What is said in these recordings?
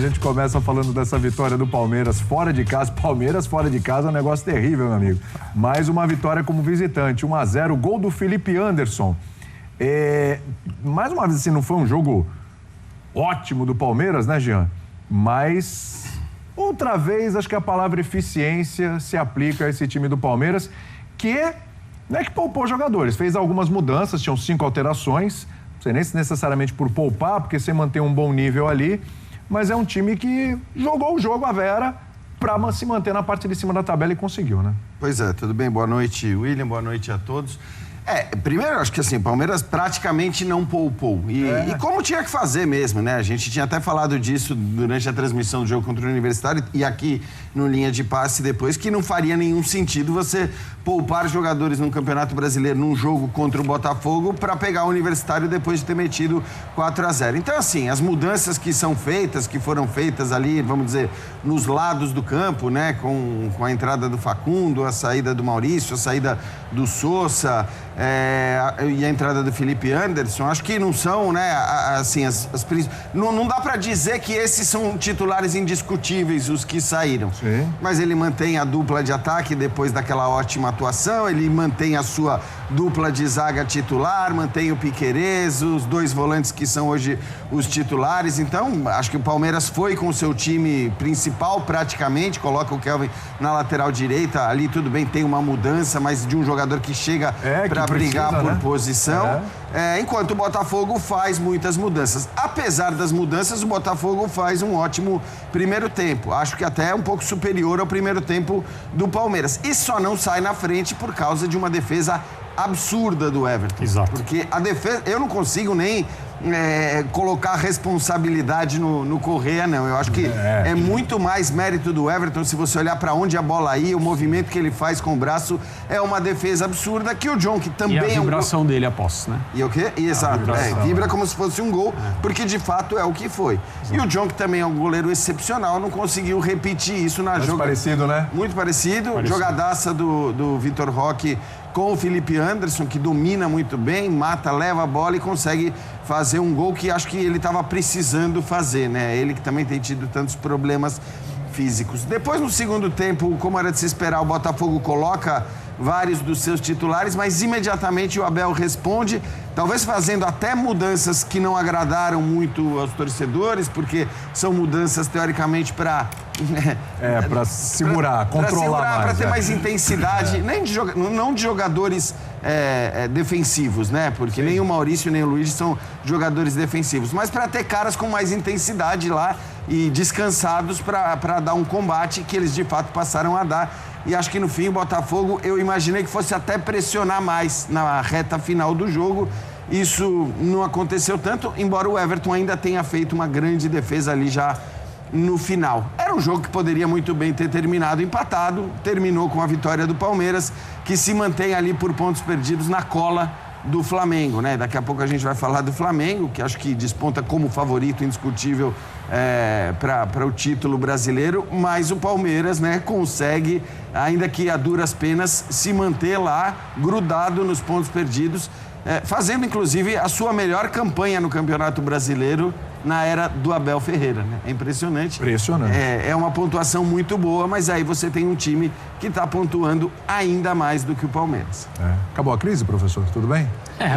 A gente começa falando dessa vitória do Palmeiras fora de casa. Palmeiras fora de casa é um negócio terrível, meu amigo. Mais uma vitória como visitante, 1-0, gol do Felipe Anderson. Mais uma vez, assim, não foi um jogo ótimo do Palmeiras, né, Jean? Mas, outra vez, acho que a palavra eficiência se aplica a esse time do Palmeiras, que não é que poupou jogadores, fez algumas mudanças, tinham 5 alterações, não sei nem se necessariamente por poupar, porque você mantém um bom nível ali, mas é um time que jogou o jogo à vera para se manter na parte de cima da tabela e conseguiu, né? Pois é, tudo bem? Boa noite, William, boa noite a todos. Primeiro, acho que assim, o Palmeiras praticamente não poupou. E como tinha que fazer mesmo, né? A gente tinha até falado disso durante a transmissão do jogo contra o Universitário e aqui no Linha de Passe depois, que não faria nenhum sentido você poupar jogadores num Campeonato Brasileiro num jogo contra o Botafogo para pegar o Universitário depois de ter metido 4-0. Então, assim, as mudanças que são feitas, que foram feitas ali, vamos dizer, nos lados do campo, né? Com a entrada do Facundo, a saída do Maurício, a saída do Sousa, e a entrada do Felipe Anderson, acho que não são, né, assim, não dá para dizer que esses são titulares indiscutíveis, os que saíram. Sim. Mas ele mantém a dupla de ataque depois daquela ótima atuação, ele mantém a sua dupla de zaga titular, mantém o Piquerez, os 2 volantes que são hoje os titulares. Então, acho que o Palmeiras foi com o seu time principal praticamente, coloca o Kelvin na lateral direita, ali tudo bem, tem uma mudança, mas de um jogador que chega para brigar por posição. Enquanto o Botafogo faz muitas mudanças. Apesar das mudanças, o Botafogo faz um ótimo primeiro tempo. Acho que até um pouco superior ao primeiro tempo do Palmeiras. E só não sai na frente por causa de uma defesa absurda do Everton. Exato. Porque a defesa, eu não consigo nem colocar responsabilidade no Correa, não. Eu acho que é muito mais mérito do Everton, se você olhar para onde a bola ia, o movimento que ele faz com o braço, é uma defesa absurda, que o John, que também e a vibração dele, aposto, né? E o quê? Exato. Vibra como se fosse um gol, porque de fato é o que foi. Exato. E o John, que também é um goleiro excepcional, não conseguiu repetir isso na jogada. Parecido, né? Muito parecido. Jogadaça do Vitor Roque com o Felipe Anderson, que domina muito bem, mata, leva a bola e consegue fazer um gol que acho que ele estava precisando fazer, né? Ele que também tem tido tantos problemas físicos. Depois, no segundo tempo, como era de se esperar, o Botafogo coloca vários dos seus titulares, mas imediatamente o Abel responde, talvez fazendo até mudanças que não agradaram muito aos torcedores, porque são mudanças teoricamente para para segurar, controlar mais. Para ter mais intensidade, não de jogadores defensivos, né? Porque nem o Maurício nem o Luiz são jogadores defensivos, mas para ter caras com mais intensidade lá e descansados para dar um combate que eles de fato passaram a dar. E acho que no fim o Botafogo, eu imaginei que fosse até pressionar mais na reta final do jogo. Isso não aconteceu tanto, embora o Everton ainda tenha feito uma grande defesa ali já no final. Era um jogo que poderia muito bem ter terminado empatado, terminou com a vitória do Palmeiras, que se mantém ali por pontos perdidos na cola do Flamengo, né? Daqui a pouco a gente vai falar do Flamengo, que acho que desponta como favorito indiscutível para o título brasileiro, mas o Palmeiras, né, consegue, ainda que a duras penas, se manter lá, grudado nos pontos perdidos, fazendo inclusive a sua melhor campanha no Campeonato Brasileiro na era do Abel Ferreira, né? É impressionante. Impressionante. É uma pontuação muito boa, mas aí você tem um time que está pontuando ainda mais do que o Palmeiras. Acabou a crise, professor? Tudo bem?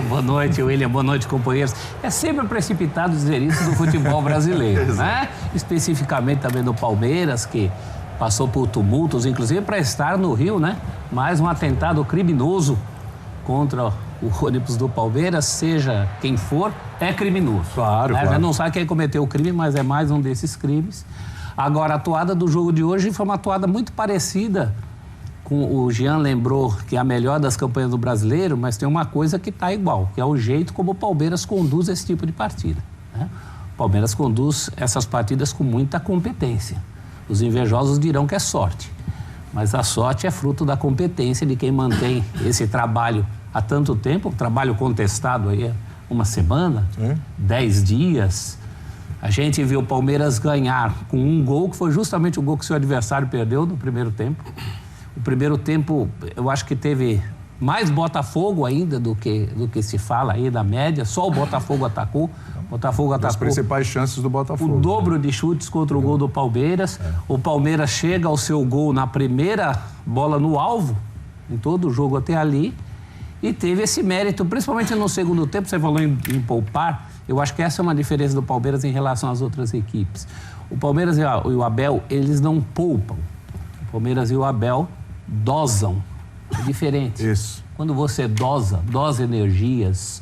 Boa noite, William. Boa noite, companheiros. É sempre precipitado dizer isso do futebol brasileiro, né? Especificamente também do Palmeiras, que passou por tumultos, inclusive para estar no Rio, né? Mais um atentado criminoso contra o ônibus do Palmeiras, seja quem for, é criminoso. Claro, claro. Já não sabe quem cometeu o crime, mas é mais um desses crimes. Agora, a atuada do jogo de hoje foi uma atuada muito parecida com o Jean lembrou que é a melhor das campanhas do brasileiro, mas tem uma coisa que está igual, que é o jeito como o Palmeiras conduz esse tipo de partida, né? O Palmeiras conduz essas partidas com muita competência. Os invejosos dirão que é sorte, mas a sorte é fruto da competência de quem mantém esse trabalho há tanto tempo, trabalho contestado aí uma semana, 10 dias. A gente viu o Palmeiras ganhar com um gol, que foi justamente o gol que seu adversário perdeu no primeiro tempo. O primeiro tempo, eu acho que teve mais Botafogo ainda do que se fala aí da média, só o Botafogo atacou. O Botafogo atacou. As principais chances do Botafogo. O dobro de chutes contra o gol do Palmeiras. O Palmeiras chega ao seu gol na primeira bola no alvo, em todo o jogo até ali, e teve esse mérito, principalmente no segundo tempo. Você falou em poupar. Eu acho que essa é uma diferença do Palmeiras em relação às outras equipes. O Palmeiras e o Abel, eles não poupam. O Palmeiras e o Abel dosam. É diferente. Isso. Quando você dosa energias,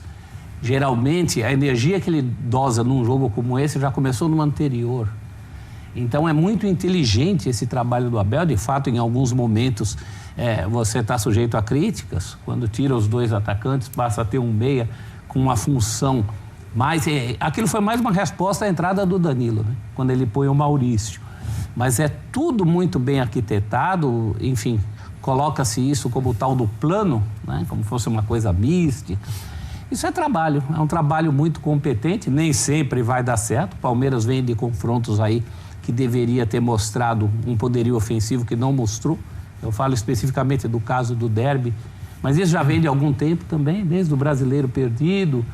geralmente a energia que ele dosa num jogo como esse já começou no anterior. Então é muito inteligente esse trabalho do Abel. De fato, em alguns momentos você está sujeito a críticas. Quando tira os dois atacantes, passa a ter um meia com uma função mais... aquilo foi mais uma resposta à entrada do Danilo, né? Quando ele põe o Maurício. Mas é tudo muito bem arquitetado, enfim, coloca-se isso como tal do plano, né? Como fosse uma coisa mística. Isso é trabalho, é um trabalho muito competente, nem sempre vai dar certo. O Palmeiras vem de confrontos aí que deveria ter mostrado um poderio ofensivo que não mostrou. Eu falo especificamente do caso do derby, mas isso já vem de algum tempo também, desde o Brasileiro perdido,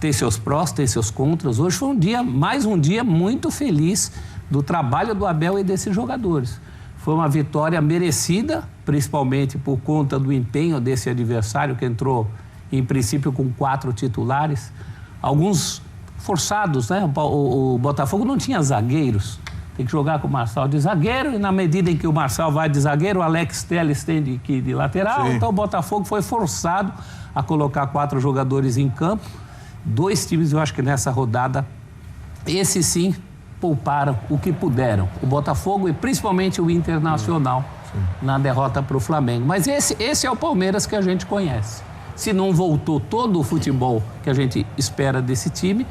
tem seus prós, tem seus contras. Hoje foi mais um dia muito feliz do trabalho do Abel e desses jogadores. Foi uma vitória merecida, principalmente por conta do empenho desse adversário que entrou, em princípio, com 4 titulares. Alguns forçados, né? O Botafogo não tinha zagueiros. Tem que jogar com o Marçal de zagueiro e na medida em que o Marçal vai de zagueiro, o Alex Telles tem de lateral. Sim. Então o Botafogo foi forçado a colocar 4 jogadores em campo. 2 times, eu acho que nessa rodada, esses sim, pouparam o que puderam. O Botafogo e principalmente o Internacional na derrota para o Flamengo. Mas esse é o Palmeiras que a gente conhece. Se não voltou todo o futebol que a gente espera desse time,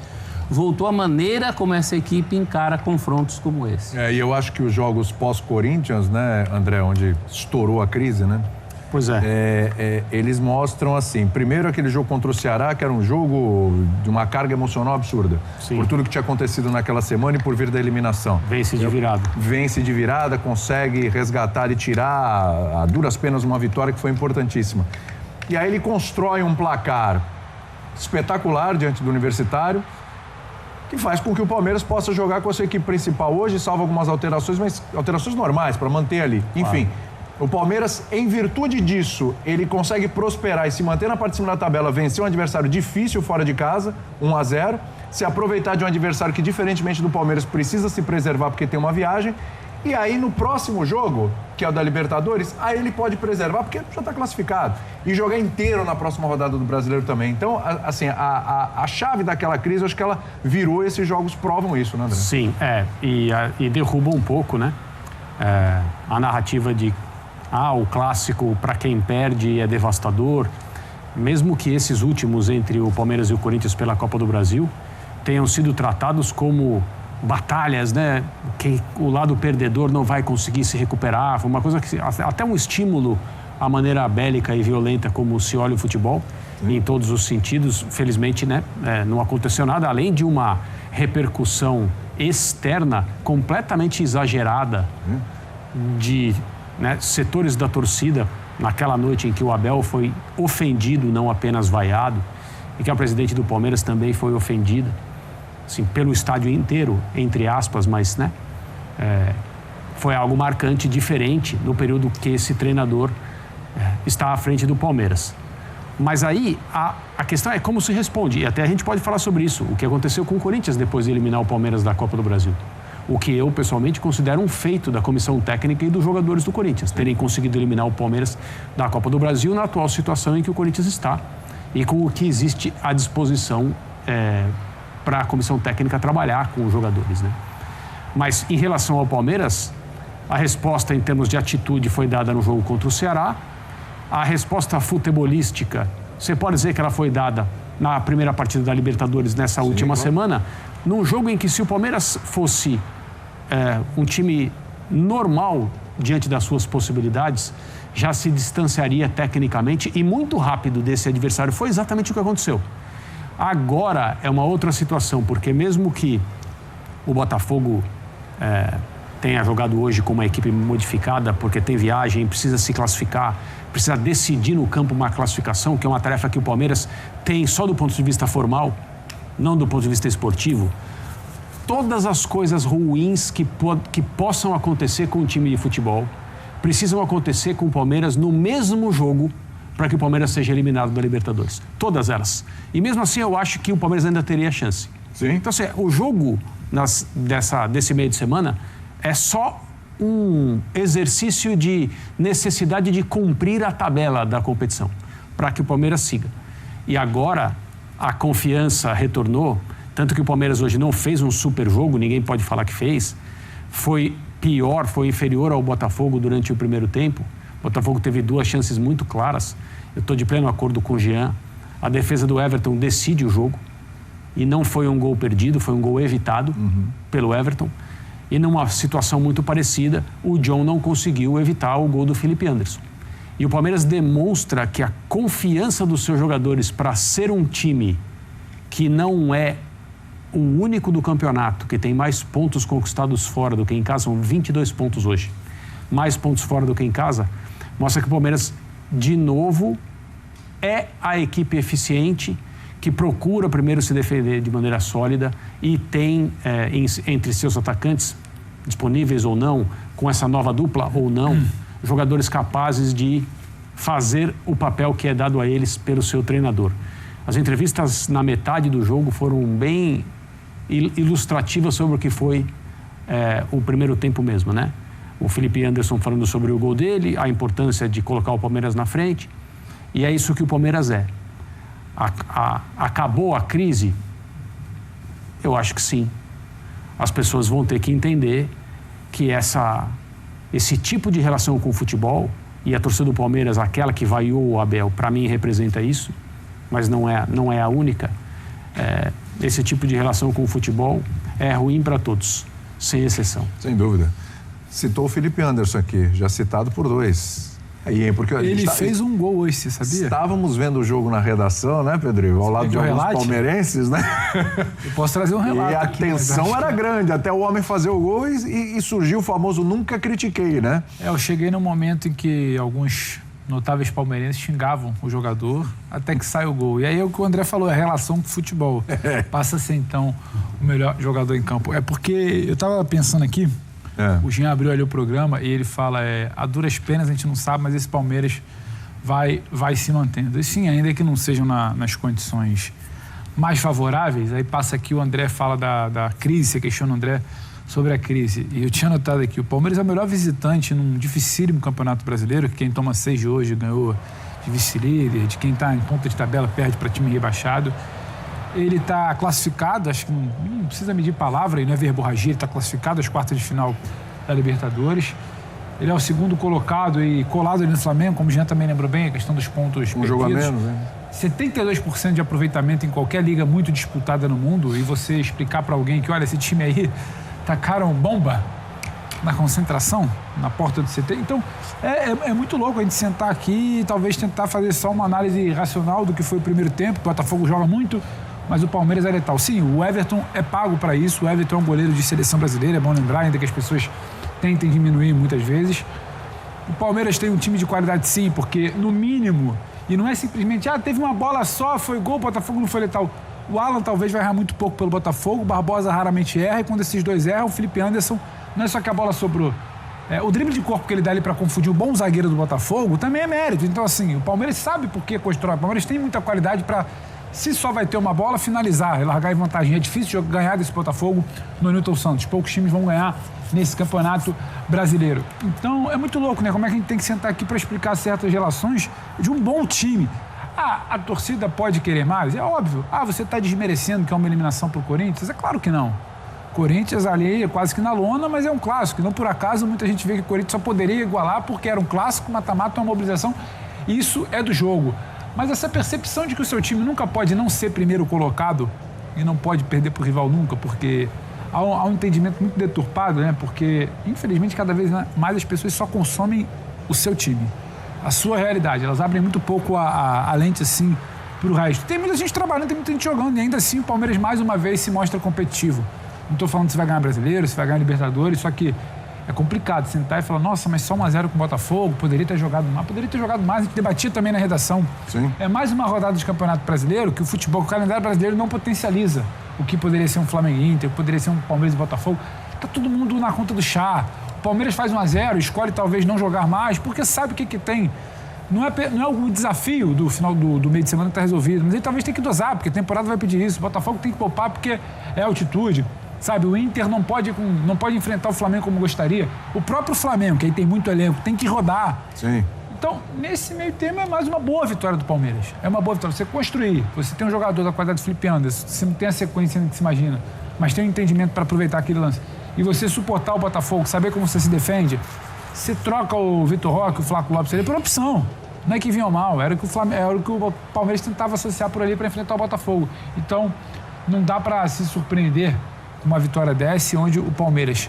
voltou a maneira como essa equipe encara confrontos como esse. E eu acho que os jogos pós-Corinthians, né, André, onde estourou a crise, né? Pois é. Eles mostram assim, primeiro aquele jogo contra o Ceará, que era um jogo de uma carga emocional absurda. Sim. Por tudo que tinha acontecido naquela semana e por vir da eliminação. Vence de virada. Vence de virada, consegue resgatar e tirar a duras penas uma vitória que foi importantíssima. E aí ele constrói um placar espetacular diante do Universitário, que faz com que o Palmeiras possa jogar com a sua equipe principal hoje, salvo algumas alterações, mas alterações normais para manter ali. Enfim, o Palmeiras, em virtude disso, ele consegue prosperar e se manter na parte de cima da tabela, vencer um adversário difícil fora de casa, 1-0, se aproveitar de um adversário que, diferentemente do Palmeiras, precisa se preservar porque tem uma viagem. E aí, no próximo jogo, que é o da Libertadores, aí ele pode preservar, porque já está classificado. E jogar inteiro na próxima rodada do Brasileiro também. Então, assim, a chave daquela crise, eu acho que ela virou, esses jogos provam isso, né, André? Sim, e derruba um pouco, né? A narrativa de, o clássico, para quem perde, é devastador. Mesmo que esses últimos, entre o Palmeiras e o Corinthians pela Copa do Brasil, tenham sido tratados como batalhas, né? Que o lado perdedor não vai conseguir se recuperar. Foi uma coisa que até um estímulo à maneira bélica e violenta como se olha o futebol, em todos os sentidos. Felizmente, né? Não aconteceu nada, além de uma repercussão externa completamente exagerada de, né, setores da torcida naquela noite em que o Abel foi ofendido, não apenas vaiado, e que a presidente do Palmeiras também foi ofendida. Assim, pelo estádio inteiro, entre aspas, mas, né, foi algo marcante, diferente no período que esse treinador está à frente do Palmeiras. Mas aí, a questão é como se responde, e até a gente pode falar sobre isso, o que aconteceu com o Corinthians depois de eliminar o Palmeiras da Copa do Brasil. O que eu, pessoalmente, considero um feito da comissão técnica e dos jogadores do Corinthians, terem conseguido eliminar o Palmeiras da Copa do Brasil na atual situação em que o Corinthians está e com o que existe à disposição para a comissão técnica trabalhar com os jogadores, né? Mas em relação ao Palmeiras, a resposta em termos de atitude foi dada no jogo contra o Ceará. A resposta futebolística, você pode dizer que ela foi dada na primeira partida da Libertadores nessa última semana, num jogo em que, se o Palmeiras fosse um time normal diante das suas possibilidades, já se distanciaria tecnicamente e muito rápido desse adversário. Foi exatamente o que aconteceu. Agora é uma outra situação, porque mesmo que o Botafogo tenha jogado hoje com uma equipe modificada, porque tem viagem, precisa se classificar, precisa decidir no campo uma classificação, que é uma tarefa que o Palmeiras tem só do ponto de vista formal, não do ponto de vista esportivo, todas as coisas ruins que possam acontecer com o time de futebol precisam acontecer com o Palmeiras no mesmo jogo para que o Palmeiras seja eliminado da Libertadores. Todas elas. E mesmo assim eu acho que o Palmeiras ainda teria chance. Sim. Então, assim, o jogo desse meio de semana é só um exercício de necessidade de cumprir a tabela da competição para que o Palmeiras siga. E agora a confiança retornou, tanto que o Palmeiras hoje não fez um super jogo, ninguém pode falar que fez, foi inferior ao Botafogo durante o primeiro tempo. O Botafogo teve 2 chances muito claras. Eu estou de pleno acordo com o Jean. A defesa do Everton decide o jogo. E não foi um gol perdido, foi um gol evitado pelo Everton. E numa situação muito parecida, o John não conseguiu evitar o gol do Felipe Anderson. E o Palmeiras demonstra que a confiança dos seus jogadores para ser um time que não é o único do campeonato, que tem mais pontos conquistados fora do que em casa, são 22 pontos hoje, mais pontos fora do que em casa, mostra que o Palmeiras, de novo, é a equipe eficiente que procura primeiro se defender de maneira sólida e tem entre seus atacantes, disponíveis ou não, com essa nova dupla ou não, jogadores capazes de fazer o papel que é dado a eles pelo seu treinador. As entrevistas na metade do jogo foram bem ilustrativas sobre o que foi o primeiro tempo mesmo, né? O Felipe Anderson falando sobre o gol dele, a importância de colocar o Palmeiras na frente, e é isso que o Palmeiras é. Acabou a crise? Eu acho que sim. As pessoas vão ter que entender que esse tipo de relação com o futebol, e a torcida do Palmeiras, aquela que vaiou o Abel, para mim representa isso, mas não é a única. Esse tipo de relação com o futebol é ruim para todos, sem exceção. Sem dúvida. Citou o Felipe Anderson aqui, já citado por 2. Porque ele fez um gol hoje, você sabia? Estávamos vendo o jogo na redação, né, Pedro? Ao lado de alguns palmeirenses, né? Eu posso trazer um relato. E a aqui, tensão era grande, até o homem fazer o gol e surgiu o famoso nunca critiquei, né? Eu cheguei num momento em que alguns notáveis palmeirenses xingavam o jogador até que sai o gol. E aí é o que o André falou, a relação com o futebol. Passa a ser, então, o melhor jogador em campo. É porque eu estava pensando aqui, o Jean abriu ali o programa e ele fala, a duras penas a gente não sabe, mas esse Palmeiras vai se mantendo. E sim, ainda que não sejam nas condições mais favoráveis, aí passa aqui o André fala da crise, você questiona o André sobre a crise. E eu tinha notado aqui, o Palmeiras é o melhor visitante num dificílimo campeonato brasileiro, que quem toma 6 de hoje ganhou de vice-líder, de quem está em ponta de tabela perde para time rebaixado. Ele está classificado, acho que não precisa medir palavra, e não é verborragia, ele está classificado às quartas de final da Libertadores. Ele é o segundo colocado e colado ali no Flamengo, como o Jean também lembrou bem, a questão dos pontos perdidos. Jogo a menos, né? 72% de aproveitamento em qualquer liga muito disputada no mundo, e você explicar para alguém que, olha, esse time aí tacaram bomba na concentração, na porta do CT. Então, é muito louco a gente sentar aqui e talvez tentar fazer só uma análise racional do que foi o primeiro tempo. O Botafogo joga muito, mas o Palmeiras é letal. Sim, o Everton é pago para isso. O Everton é um goleiro de seleção brasileira, é bom lembrar, ainda que as pessoas tentem diminuir muitas vezes. O Palmeiras tem um time de qualidade, sim, porque, no mínimo, e não é simplesmente, teve uma bola só, foi gol, o Botafogo não foi letal. O Alan talvez vai errar muito pouco pelo Botafogo, o Barbosa raramente erra, e quando esses dois erram, o Felipe Anderson, não é só que a bola sobrou. O drible de corpo que ele dá ali para confundir o bom zagueiro do Botafogo também é mérito. Então, assim, o Palmeiras sabe por que constrói. O Palmeiras tem muita qualidade para, se só vai ter uma bola, finalizar e largar em vantagem. É difícil ganhar desse Botafogo no Newton Santos. Poucos times vão ganhar nesse campeonato brasileiro. Então, é muito louco, né? Como é que a gente tem que sentar aqui para explicar certas relações de um bom time. A torcida pode querer mais? É óbvio. Você está desmerecendo que é uma eliminação para o Corinthians? É claro que não. Corinthians ali é quase que na lona, mas é um clássico. Não por acaso, muita gente vê que o Corinthians só poderia igualar porque era um clássico, mata-mata, uma mobilização. Isso é do jogo. Mas essa percepção de que o seu time nunca pode não ser primeiro colocado e não pode perder para o rival nunca, porque há um entendimento muito deturpado, né? Porque, infelizmente, cada vez mais as pessoas só consomem o seu time, a sua realidade. Elas abrem muito pouco a lente, assim, para o resto. Tem muita gente trabalhando, tem muita gente jogando, e ainda assim o Palmeiras, mais uma vez, se mostra competitivo. Não estou falando se vai ganhar Brasileiro, se vai ganhar Libertadores, só que É complicado sentar e falar, nossa, mas só 1-0 com o Botafogo, poderia ter jogado mais, a gente debatia também na redação. Sim. É mais uma rodada de Campeonato Brasileiro que o calendário brasileiro não potencializa o que poderia ser um Flamengo e Inter, poderia ser um Palmeiras e Botafogo. Tá todo mundo na conta do chá. O Palmeiras faz 1-0, escolhe talvez não jogar mais, porque sabe o que tem. Não é o desafio do final do meio de semana que está resolvido, mas ele talvez tem que dosar, porque a temporada vai pedir isso. O Botafogo tem que poupar porque é altitude. Sabe, o Inter não pode enfrentar o Flamengo como gostaria. O próprio Flamengo, que aí tem muito elenco, tem que rodar. Sim. Então, nesse meio termo, é mais uma boa vitória do Palmeiras. É uma boa vitória. Você construir, você tem um jogador da qualidade do Felipe Anderson, você não tem a sequência que se imagina, mas tem um entendimento para aproveitar aquele lance. E você suportar o Botafogo, saber como você se defende, você troca o Vitor Roque, o Flaco Lopes ali por opção. Não é que vinha mal, era o que o Palmeiras tentava associar por ali para enfrentar o Botafogo. Então, não dá para se surpreender com uma vitória dessa, onde o Palmeiras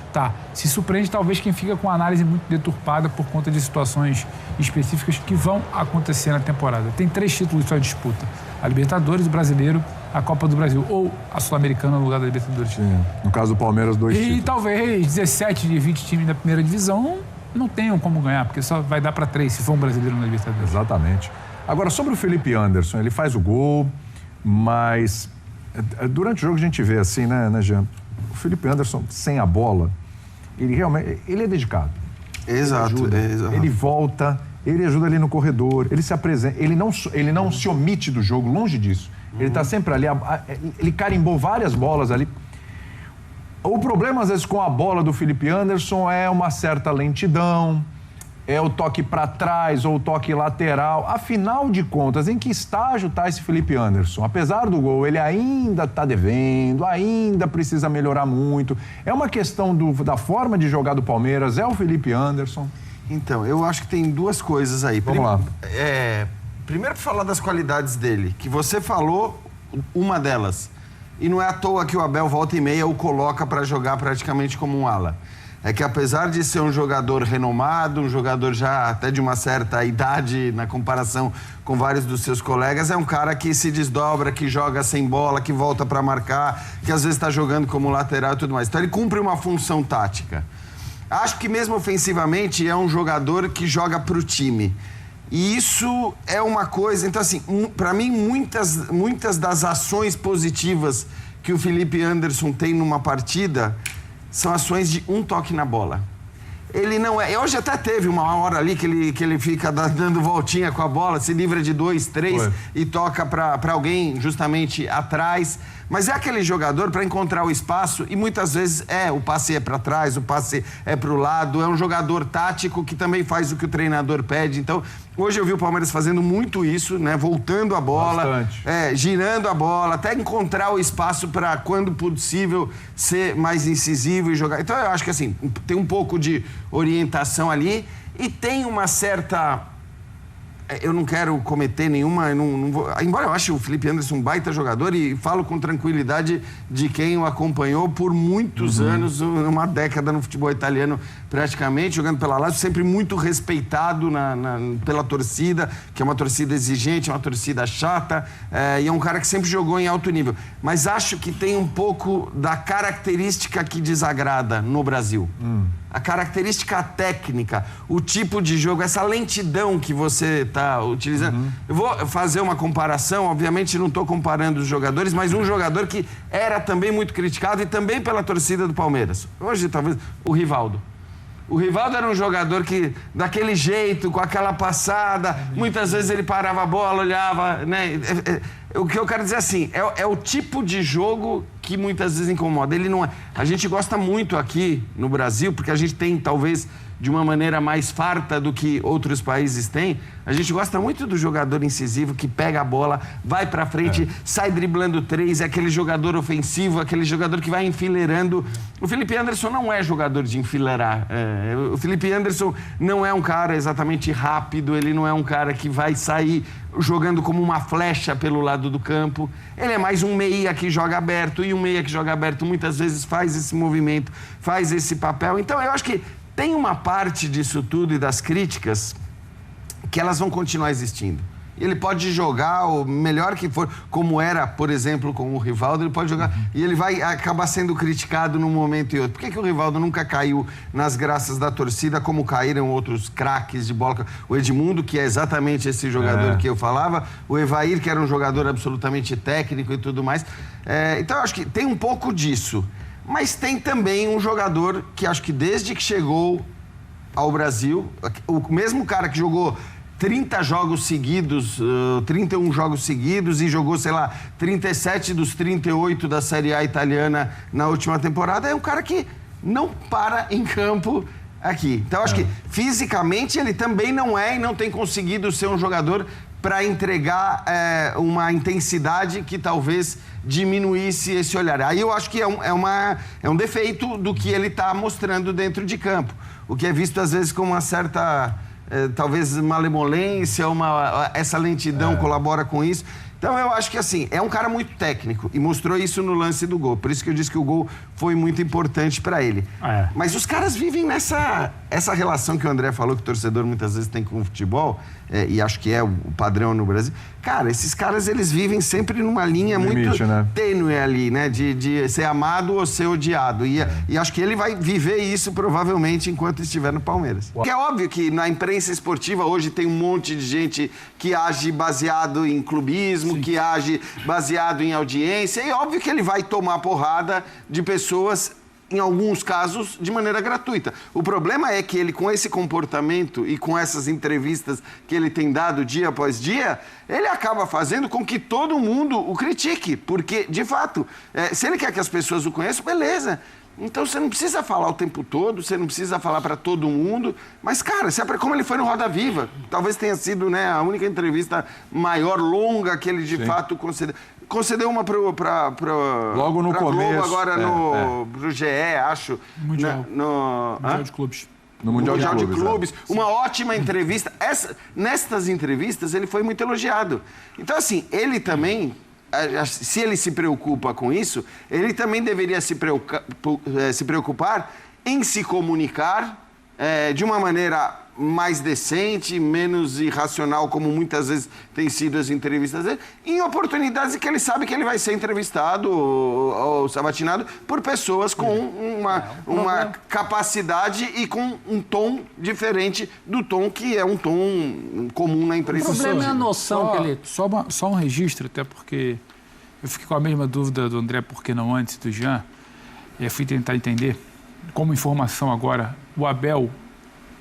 se surpreende talvez quem fica com a análise muito deturpada por conta de situações específicas que vão acontecer na temporada. Tem 3 títulos só em disputa: a Libertadores, o Brasileiro, a Copa do Brasil, ou a Sul-Americana no lugar da Libertadores. Sim. No caso do Palmeiras, 2 títulos. E talvez 17 de 20 times da primeira divisão não tenham como ganhar, porque só vai dar para 3 se for um brasileiro na Libertadores. Exatamente. Agora, sobre o Felipe Anderson, ele faz o gol, mas durante o jogo a gente vê assim, né, Jean? O Felipe Anderson, sem a bola, ele realmente é dedicado. Exato. Ele volta, ele ajuda ali no corredor, ele se apresenta, ele não se omite do jogo, longe disso. Ele está sempre ali, ele carimbou várias bolas ali. O problema, às vezes, com a bola do Felipe Anderson é uma certa lentidão, é o toque para trás ou o toque lateral. Afinal de contas, em que estágio está esse Felipe Anderson? Apesar do gol, ele ainda está devendo, ainda precisa melhorar muito. É uma questão da forma de jogar do Palmeiras, é o Felipe Anderson? Então, eu acho que tem 2 coisas aí. Vamos lá. Primeiro, para falar das qualidades dele, que você falou uma delas. E não é à toa que o Abel volta e meia o coloca para jogar praticamente como um ala. É que apesar de ser um jogador renomado, um jogador já até de uma certa idade na comparação com vários dos seus colegas, é um cara que se desdobra, que joga sem bola, que volta para marcar, que às vezes está jogando como lateral e tudo mais. Então ele cumpre uma função tática. Acho que mesmo ofensivamente é um jogador que joga para o time. E isso é uma coisa... Então, assim, para mim, muitas das ações positivas que o Felipe Anderson tem numa partida são ações de um toque na bola. Ele não é... Hoje até teve uma hora ali que ele fica dando voltinha com a bola, se livra de 2, 3 e toca para alguém justamente atrás. Mas é aquele jogador para encontrar o espaço e muitas vezes o passe é para trás, o passe é para o lado. É um jogador tático que também faz o que o treinador pede. Então, hoje eu vi o Palmeiras fazendo muito isso, né? Voltando a bola, girando a bola, até encontrar o espaço para, quando possível, ser mais incisivo e jogar. Então, eu acho que assim, tem um pouco de orientação ali e tem uma certa... Eu não quero cometer nenhuma... Não vou, embora eu ache o Felipe Anderson um baita jogador e falo com tranquilidade de quem o acompanhou por muitos anos, uma década no futebol italiano praticamente, jogando pela Lazio, sempre muito respeitado pela torcida, que é uma torcida exigente, uma torcida chata, e é um cara que sempre jogou em alto nível. Mas acho que tem um pouco da característica que desagrada no Brasil. A característica técnica, o tipo de jogo, essa lentidão que você está utilizando. Eu vou fazer uma comparação, obviamente não estou comparando os jogadores, mas um jogador que era também muito criticado e também pela torcida do Palmeiras. Hoje, talvez, o Rivaldo. O Rivaldo era um jogador que, daquele jeito, com aquela passada, muitas vezes ele parava a bola, olhava, né? O que eu quero dizer assim, é o tipo de jogo que muitas vezes incomoda. Ele não é... A gente gosta muito aqui no Brasil, porque a gente tem, talvez, de uma maneira mais farta do que outros países têm, a gente gosta muito do jogador incisivo que pega a bola, vai pra frente, sai driblando 3, é aquele jogador ofensivo, aquele jogador que vai enfileirando. O Felipe Anderson não é jogador de enfileirar. O Felipe Anderson não é um cara exatamente rápido, ele não é um cara que vai sair jogando como uma flecha pelo lado do campo. Ele é mais um meia que joga aberto, e um meia que joga aberto muitas vezes faz esse movimento, faz esse papel. Então eu acho que tem uma parte disso tudo e das críticas que elas vão continuar existindo. ele pode jogar o melhor que for, como era, por exemplo, com o Rivaldo, ele pode jogar e ele vai acabar sendo criticado num momento e outro. Por que o Rivaldo nunca caiu nas graças da torcida, como caíram outros craques de bola? O Edmundo, que é exatamente esse jogador que eu falava, o Evair, que era um jogador absolutamente técnico e tudo mais. Então, eu acho que tem um pouco disso. Mas tem também um jogador que acho que desde que chegou ao Brasil, o mesmo cara que jogou 30 jogos seguidos, 31 jogos seguidos e jogou, sei lá, 37 dos 38 da Série A italiana na última temporada, é um cara que não para em campo aqui. Então, acho que fisicamente ele também não é e não tem conseguido ser um jogador para entregar uma intensidade que talvez diminuísse esse olhar. Aí eu acho que é um defeito do que ele está mostrando dentro de campo. O que é visto, às vezes, com uma certa, talvez, malemolência, essa lentidão colabora com isso. Então, eu acho que, assim, é um cara muito técnico e mostrou isso no lance do gol. Por isso que eu disse que o gol foi muito importante para ele. Mas os caras vivem essa relação que o André falou que o torcedor muitas vezes tem com o futebol, e acho que é o padrão no Brasil. Cara, esses caras, eles vivem sempre numa linha muito tênue ali, né? De ser amado ou ser odiado. E acho que ele vai viver isso, provavelmente, enquanto estiver no Palmeiras. Porque é óbvio que na imprensa esportiva hoje tem um monte de gente que age baseado em clubismo, que age baseado em audiência. E é óbvio que ele vai tomar porrada de pessoas, em alguns casos, de maneira gratuita. O problema é que ele, com esse comportamento e com essas entrevistas que ele tem dado dia após dia, ele acaba fazendo com que todo mundo o critique. Porque, de fato, se ele quer que as pessoas o conheçam, beleza. Então, você não precisa falar o tempo todo, você não precisa falar para todo mundo. Mas, cara, como ele foi no Roda Viva, talvez tenha sido, né, a única entrevista maior, longa, que ele, de fato, concedeu. Concedeu uma logo no começo. Globo, agora pro GE, acho. Mundial. Mundial de Clubes. No Mundial de Clubes. Uma ótima entrevista. Nestas entrevistas, ele foi muito elogiado. Então, assim, ele também, se ele se preocupa com isso, ele também deveria se preocupar em se comunicar de uma maneira mais decente, menos irracional, como muitas vezes tem sido as entrevistas dele, em oportunidades em que ele sabe que ele vai ser entrevistado ou sabatinado por pessoas com uma capacidade e com um tom diferente do tom que é um tom comum na imprensa. O problema é a noção que ele... Só um registro, até porque eu fiquei com a mesma dúvida do André, por que não antes, do Jean, e eu fui tentar entender, como informação agora, o Abel,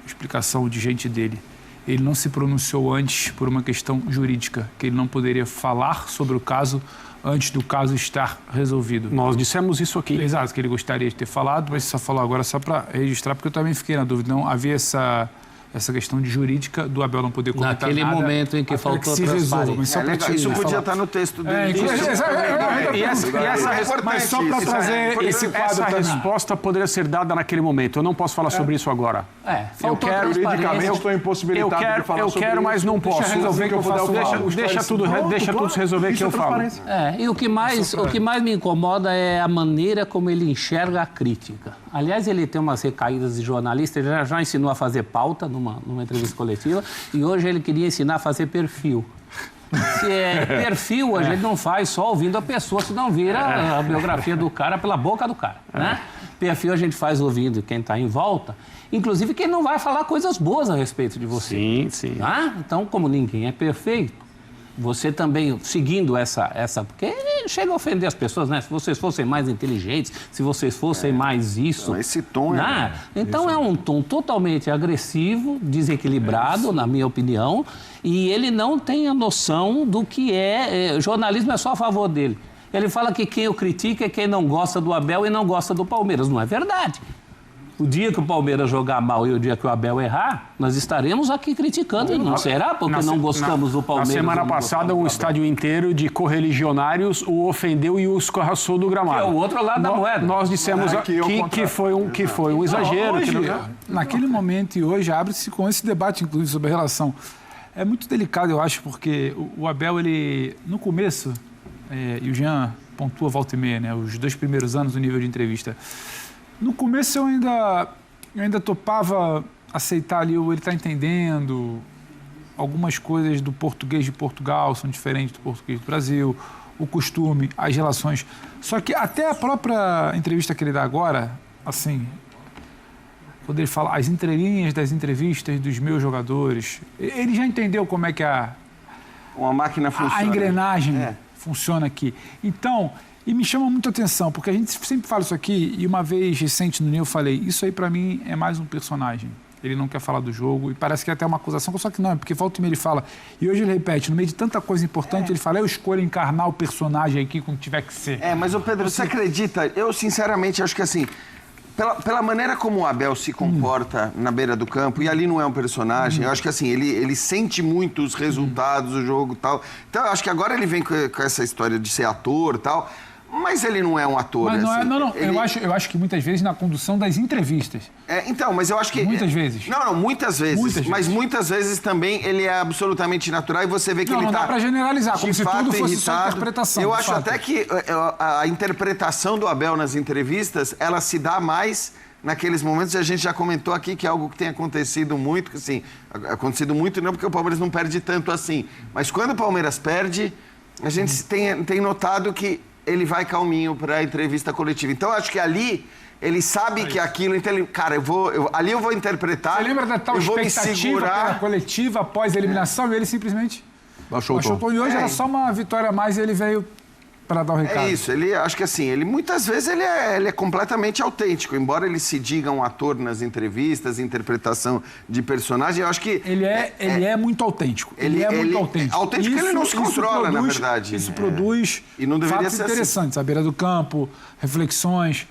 explicação de gente dele, ele não se pronunciou antes por uma questão jurídica, que ele não poderia falar sobre o caso antes do caso estar resolvido. Nós dissemos isso aqui. Exato, que ele gostaria de ter falado, mas só falou agora só para registrar, porque eu também fiquei na dúvida. Não havia essa questão de jurídica do Abel não poder comentar naquele nada. Naquele momento em que faltou transparência. Isso podia estar no texto dele. Mas só para trazer esse quadro essa resposta poderia ser dada naquele momento. Eu não posso falar sobre isso agora. Eu quero, juridicamente, eu estou impossibilitado de falar sobre isso. Eu quero, mas não posso. Deixa resolver que eu faço. Deixa tudo resolver que eu falo. E o que mais me incomoda é a maneira como ele enxerga a crítica. Aliás, ele tem umas recaídas de jornalista, ele já ensinou a fazer pauta numa entrevista coletiva, e hoje ele queria ensinar a fazer perfil. Se é perfil, a gente não faz só ouvindo a pessoa, senão vira a biografia do cara pela boca do cara, né? Perfil a gente faz ouvindo quem está em volta, inclusive quem não vai falar coisas boas a respeito de você. Sim, sim. Então, como ninguém é perfeito, você também, seguindo essa... Porque chega a ofender as pessoas, né? Se vocês fossem mais inteligentes, se vocês fossem mais isso... Esse tom Então é um tom totalmente agressivo, desequilibrado, na minha opinião, e ele não tem a noção do que jornalismo é só a favor dele. Ele fala que quem o critica é quem não gosta do Abel e não gosta do Palmeiras. Não é verdade. O dia que o Palmeiras jogar mal e o dia que o Abel errar, nós estaremos aqui criticando. Não será? Porque não gostamos do Palmeiras. Na semana passada, um estádio inteiro de correligionários o ofendeu e o escorraçou do gramado. Que é o outro lado da moeda. Nós dissemos que foi um exagero. Naquele momento e hoje, abre-se com esse debate, inclusive, sobre a relação. É muito delicado, eu acho, porque o Abel, ele, no começo, e o Jean pontua volta e meia, né, os 2 primeiros anos do nível de entrevista. No começo eu ainda topava aceitar ali, ele está entendendo, algumas coisas do português de Portugal são diferentes do português do Brasil, o costume, as relações. Só que até a própria entrevista que ele dá agora, assim, quando ele fala as entrelinhas das entrevistas dos meus jogadores, ele já entendeu como é que uma máquina funciona. A engrenagem funciona aqui. Então, e me chama muito a atenção, porque a gente sempre fala isso aqui, e uma vez recente no Nil eu falei, isso aí pra mim é mais um personagem. Ele não quer falar do jogo, e parece que é até uma acusação, só que não, porque volta e meia ele fala, e hoje ele repete, no meio de tanta coisa importante, ele fala, eu escolho encarnar o personagem aqui como tiver que ser. Mas, ô Pedro, você acredita? Eu, sinceramente, acho que assim, pela maneira como o Abel se comporta na beira do campo, e ali não é um personagem, eu acho que assim, ele sente muito os resultados do jogo e tal. Então, eu acho que agora ele vem com essa história de ser ator e tal, mas ele não é um ator. Mas não, assim. não. Ele... Eu acho que muitas vezes na condução das entrevistas. Então, mas eu acho que... Muitas vezes. Não, muitas vezes. Mas muitas vezes também ele é absolutamente natural e você vê que ele tá... Não dá pra generalizar, como se tudo fosse só interpretação. Eu acho até que a interpretação do Abel nas entrevistas, ela se dá mais naqueles momentos, e a gente já comentou aqui que é algo que tem acontecido muito, assim, acontecido muito não porque o Palmeiras não perde tanto assim, mas quando o Palmeiras perde, a gente tem notado que ele vai calminho para a entrevista coletiva. Então, eu acho que ali ele sabe que aquilo... Então, ele, cara, ali eu vou interpretar... Você lembra da tal expectativa pela coletiva após a eliminação? E ele simplesmente baixou o tom. E hoje era só uma vitória a mais e ele veio para dar o recado. É isso. Acho que assim, muitas vezes ele é completamente autêntico. Embora ele se diga um ator nas entrevistas, interpretação de personagem, eu acho que... Ele é muito autêntico. Ele é muito autêntico. Autêntico ele não se controla, na verdade. Isso produz e não deveria fatos ser interessantes. A beira do campo, reflexões...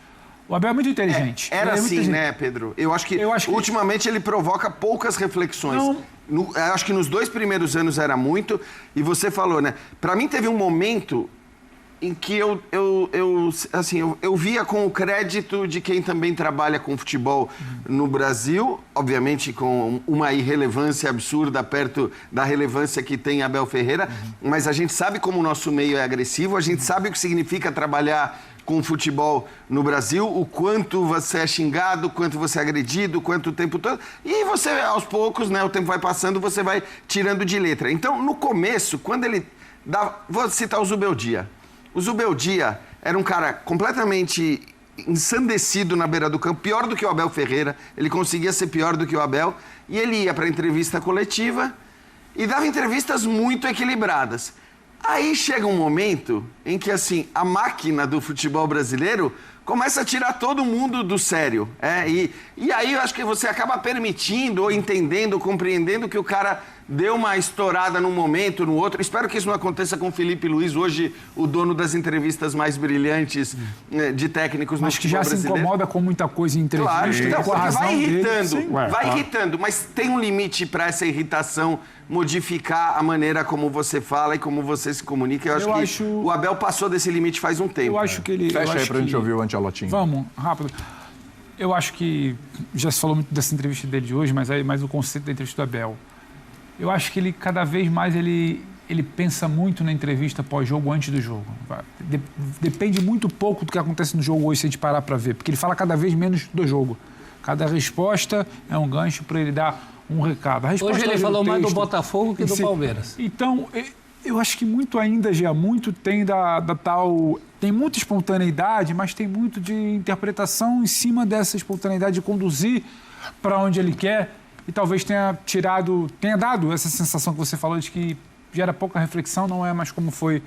O Abel é muito inteligente. Era assim, né, Pedro? Eu acho que ultimamente ele provoca poucas reflexões. Eu acho que nos 2 primeiros anos era muito. E você falou, né? Pra mim teve um momento em que eu via com o crédito de quem também trabalha com futebol no Brasil, obviamente com uma irrelevância absurda perto da relevância que tem Abel Ferreira, mas a gente sabe como o nosso meio é agressivo, a gente sabe o que significa trabalhar com futebol no Brasil, o quanto você é xingado, o quanto você é agredido, o quanto o tempo todo. E você, aos poucos, né, o tempo vai passando, você vai tirando de letra. Então, no começo, quando ele dá... Vou citar o Zubeldia. O Zubeldia era um cara completamente ensandecido na beira do campo, pior do que o Abel Ferreira. Ele conseguia ser pior do que o Abel. E ele ia para a entrevista coletiva e dava entrevistas muito equilibradas. Aí chega um momento em que, assim, a máquina do futebol brasileiro começa a tirar todo mundo do sério. E aí eu acho que você acaba permitindo, ou entendendo, ou compreendendo que o cara deu uma estourada num momento, no outro. Espero que isso não aconteça com o Felipe Luiz, hoje o dono das entrevistas mais brilhantes de técnicos no futebol brasileiro. Mas que já se incomoda com muita coisa em entrevista. Claro, com a razão vai irritando, dele, vai irritando, mas tem um limite para essa irritação modificar a maneira como você fala e como você se comunica. Eu acho que o Abel passou desse limite faz um tempo. Eu acho que ele... Fecha aí pra gente ouvir o Ancelotti. Vamos, rápido. Eu acho que já se falou muito dessa entrevista dele de hoje, mas o conceito da entrevista do Abel. Eu acho que ele, cada vez mais, ele pensa muito na entrevista pós-jogo, antes do jogo. Depende muito pouco do que acontece no jogo hoje, se a gente parar para ver, porque ele fala cada vez menos do jogo. Cada resposta é um gancho para ele dar um recado. Hoje ele falou mais do Botafogo que do Palmeiras. Então, eu acho que muito ainda, Gia, muito tem da tal... Tem muita espontaneidade, mas tem muito de interpretação em cima dessa espontaneidade, de conduzir para onde ele quer. E talvez tenha dado essa sensação que você falou de que gera pouca reflexão, não é mais como foi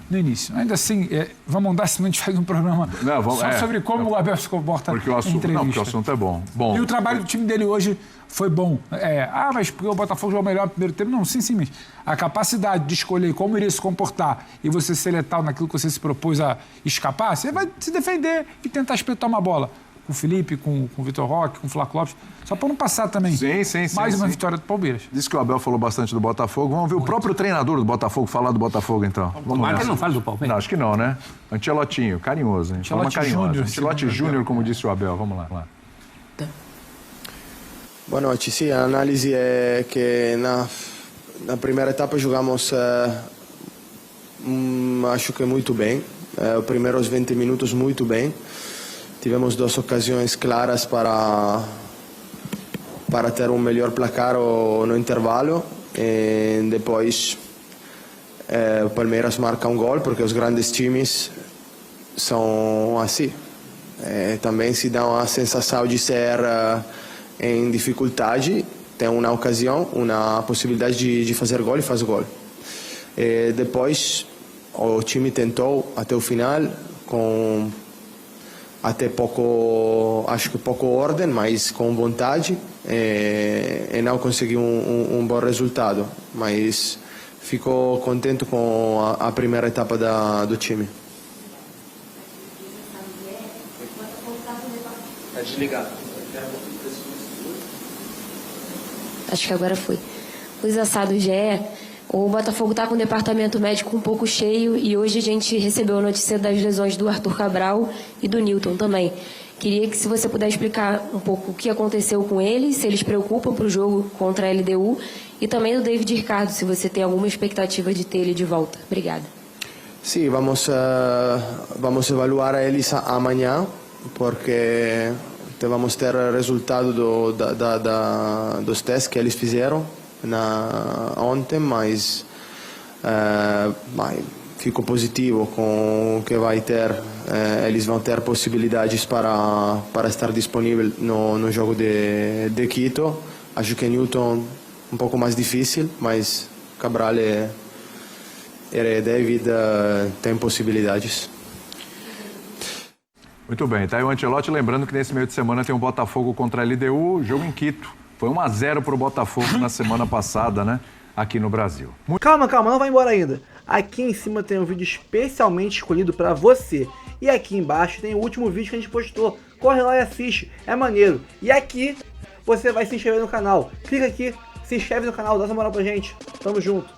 no início. Ainda assim, vamos andar, senão a gente faz um programa só sobre como o Abel se comporta em entrevista. Não, porque o assunto é bom. E o trabalho do time dele hoje foi bom. Mas porque o Botafogo jogou melhor no primeiro tempo? Não, sim, mas a capacidade de escolher como iria se comportar e você ser letal naquilo que você se propôs a escapar, você vai se defender e tentar espetar uma bola. Com o Felipe, com o Vitor Roque, com o Flávio Lopes. Só para não passar também. Sim. Mais uma vitória do Palmeiras. Disse que o Abel falou bastante do Botafogo. Vamos ver o próprio treinador do Botafogo falar do Botafogo, então. Tomara que ele não fale do Palmeiras. Não, acho que não, né? Ancelottinho, carinhoso, hein? Ancelotti Júnior, como disse o Abel. Vamos lá. Boa noite. Sim, a análise é que na primeira etapa jogamos, acho que muito bem. Os primeiros 20 minutos muito bem. Tivemos 2 ocasiões claras para ter um melhor placar no intervalo. E depois o Palmeiras marca um gol, porque os grandes times são assim. Também se dá uma sensação de ser em dificuldade, tem uma ocasião, uma possibilidade de fazer gol e faz gol. Depois o time tentou até o final com até pouco, acho que pouco ordem, mas com vontade, e não conseguiu um bom resultado, mas ficou contente com a primeira etapa do time. Tá desligado. Acho que agora foi. Luiz Assado, GE. O Botafogo está com o departamento médico um pouco cheio e hoje a gente recebeu a notícia das lesões do Arthur Cabral e do Newton também. Queria que se você puder explicar um pouco o que aconteceu com eles, se eles preocupam para o jogo contra a LDU e também do David Ricardo, se você tem alguma expectativa de ter ele de volta. Obrigada. Sim, vamos evaluar eles amanhã, porque vamos ter resultado dos testes que eles fizeram ontem, mas fico positivo com o que vai ter. Eles vão ter possibilidades para estar disponível no jogo de Quito. Acho que Newton um pouco mais difícil, mas Cabral e David têm possibilidades. Muito bem, tá aí o Ancelotti, lembrando que nesse meio de semana tem um Botafogo contra a LDU, jogo em Quito. Foi 1-0 para o Botafogo na semana passada, né? Aqui no Brasil. Calma, não vai embora ainda. Aqui em cima tem um vídeo especialmente escolhido para você. E aqui embaixo tem o último vídeo que a gente postou. Corre lá e assiste, é maneiro. E aqui você vai se inscrever no canal. Clica aqui, se inscreve no canal, dá essa moral pra gente. Tamo junto.